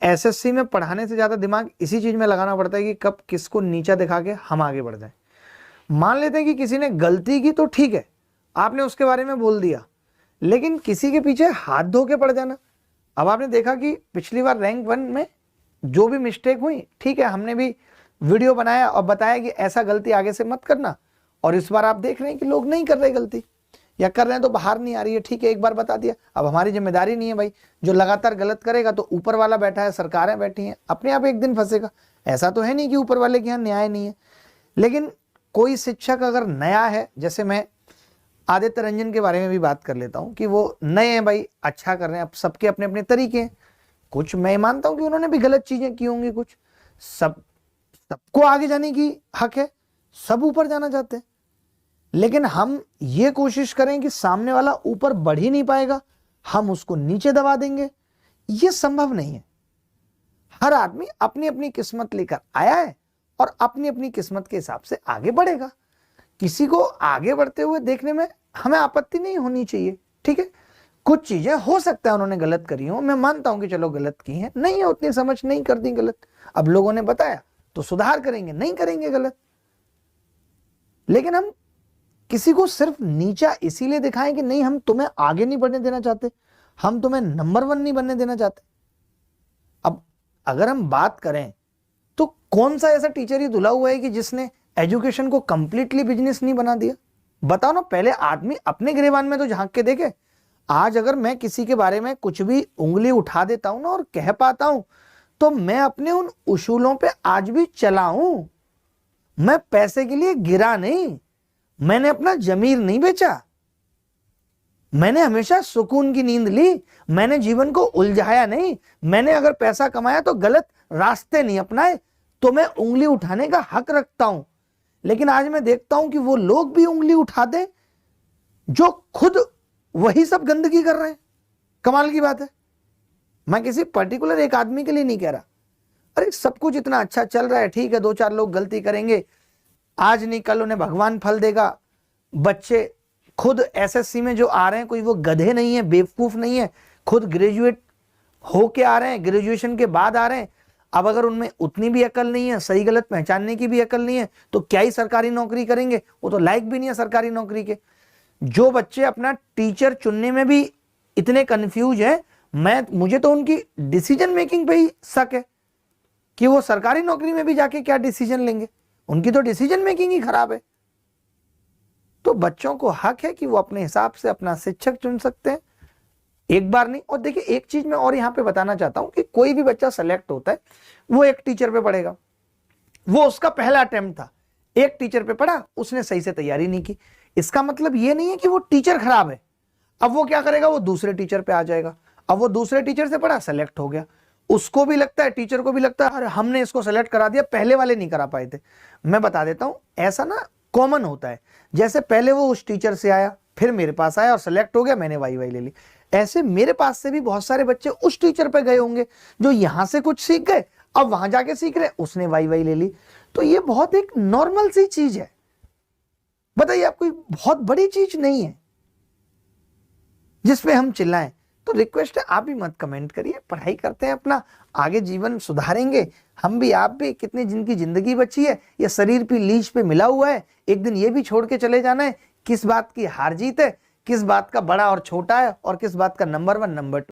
SSC में पढ़ाने से ज्यादा दिमाग इसी चीज में लगाना पड़ता है कि कब किसको नीचा दिखा के हम आगे बढ़ जाए। मान लेते हैं कि किसी ने गलती की तो ठीक है, आपने उसके बारे में बोल दिया, लेकिन किसी के पीछे हाथ धो के पड़ जाना। अब आपने देखा कि पिछली बार रैंक 1 में जो भी मिस्टेक हुई, ठीक है, हमने भी वीडियो बनाया और बताया कि ऐसा गलती आगे से मत करना, और इस बार आप देख रहे हैं कि लोग नहीं कर रहे गलती, या कर रहे हैं तो बाहर नहीं आ रही है, ठीक है, एक बार बता दिया। अब हमारी जिम्मेदारी नहीं है भाई, जो लगातार गलत करेगा तो ऊपर वाला बैठा है, सरकारें बैठी हैं, अपने आप एक दिन फंसेगा। ऐसा तो है नहीं कि ऊपर वाले के यहाँ न्याय नहीं है। लेकिन कोई शिक्षक अगर नया है, जैसे मैं आदित्य रंजन के बारे में भी बात कर लेता हूं कि वो नए हैं भाई, अच्छा कर रहे हैं, अब सबके अपने अपने तरीके हैं। कुछ मैं मानता हूं कि उन्होंने भी गलत चीजें की होंगी, कुछ सबको आगे जाने की हक है, सब ऊपर जाना चाहते हैं, लेकिन हम ये कोशिश करें कि सामने वाला ऊपर बढ़ ही नहीं पाएगा, हम उसको नीचे दबा देंगे, ये संभव नहीं है। हर आदमी अपनी अपनी किस्मत लेकर आया है और अपनी अपनी किस्मत के हिसाब से आगे बढ़ेगा। किसी को आगे बढ़ते हुए देखने में हमें आपत्ति नहीं होनी चाहिए, ठीक है। कुछ चीजें हो सकता है उन्होंने गलत करी हो, मैं मानता हूं कि चलो गलत की हैं, नहीं है उतनी समझ, नहीं कर दी गलत, अब लोगों ने बताया तो सुधार करेंगे, नहीं करेंगे गलत। लेकिन हम किसी को सिर्फ नीचा इसीलिए दिखाएं कि नहीं हम तुम्हें आगे नहीं बढ़ने देना चाहते, हम तुम्हें नंबर 1 नहीं बनने देना चाहते। अब अगर हम बात करें तो कौन सा ऐसा टीचर ही धुला हुआ है कि जिसने एजुकेशन को कंप्लीटली बिजनेस नहीं बना दिया? बताओ ना, पहले आदमी अपने गिरेबान में तो झांक के देखे। आज अगर मैं किसी के बारे में कुछ भी उंगली उठा देता हूं ना और कह पाता हूं, तो मैं अपने उन उसूलों पे आज भी चला हूं। मैं पैसे के लिए गिरा नहीं, मैंने अपना जमीर नहीं बेचा, मैंने हमेशा सुकून की नींद ली, मैंने जीवन को उलझाया नहीं, मैंने अगर पैसा कमाया तो गलत रास्ते नहीं अपनाए, तो मैं उंगली उठाने का हक रखता हूं। लेकिन आज मैं देखता हूं कि वो लोग भी उंगली उठाते जो खुद वही सब गंदगी कर रहे हैं। कमाल की बात है, मैं किसी पर्टिकुलर एक आदमी के लिए नहीं कह रहा। अरे सब कुछ इतना अच्छा चल रहा है, ठीक है, 2-4 लोग गलती करेंगे, आज नहीं कल उन्हें भगवान फल देगा। बच्चे खुद एसएससी में जो आ रहे हैं, कोई वो गधे नहीं है, बेवकूफ नहीं है, खुद ग्रेजुएट होके आ रहे हैं, ग्रेजुएशन के बाद आ रहे हैं। अब अगर उनमें उतनी भी अकल नहीं है, सही गलत पहचानने की भी अकल नहीं है, तो क्या ही सरकारी नौकरी करेंगे, वो तो लायक भी नहीं है सरकारी नौकरी के। जो बच्चे अपना टीचर चुनने में भी इतने कंफ्यूज हैं, मुझे तो उनकी डिसीजन मेकिंग पे ही शक है कि वो सरकारी नौकरी में भी जाके क्या डिसीजन लेंगे, उनकी तो डिसीजन मेकिंग ही खराब है। तो बच्चों को हक है कि वो अपने हिसाब से अपना शिक्षक चुन सकते हैं, एक बार नहीं। और देखिए एक चीज मैं और यहां पे बताना चाहता हूं कि कोई भी बच्चा सेलेक्ट होता है वो एक टीचर पे पढ़ेगा, वो उसका पहला अटेम्प्ट था, एक टीचर पे पढ़ा, उसने सही से तैयारी नहीं की, इसका मतलब ये नहीं है कि वो टीचर खराब है। अब वो क्या करेगा, वो दूसरे टीचर पे आ जाएगा, अब वो दूसरे टीचर से पढ़ा, सेलेक्ट हो गया, उसको भी लगता है, टीचर को भी लगता है अरे हमने इसको सेलेक्ट करा दिया, पहले वाले नहीं करा पाए थे। मैं बता देता हूं, ऐसा ना कॉमन होता है, जैसे पहले वो उस टीचर से आया, फिर मेरे पास आया और सेलेक्ट हो गया, मैंने वाई ले ली। ऐसे मेरे पास से भी बहुत सारे बच्चे उस टीचर पे गए होंगे जो यहां से कुछ सीख गए, अब वहां जाके सीख रहे, उसने वाई ले ली। तो ये बहुत एक नॉर्मल सी चीज है, बताइए, आप कोई बहुत बड़ी चीज नहीं है जिसपे हम चिल्लाएं। तो रिक्वेस्ट है, आप भी मत कमेंट करिए, पढ़ाई करते हैं अपना, आगे जीवन सुधारेंगे हम भी आप भी। कितनी जिनकी जिंदगी बची है, ये शरीर पे लीज पे मिला हुआ है, एक दिन ये भी छोड़ के चले जाना है। किस बात की हार जीत है, किस बात का बड़ा और छोटा है, और किस बात का नंबर 1 नंबर 2।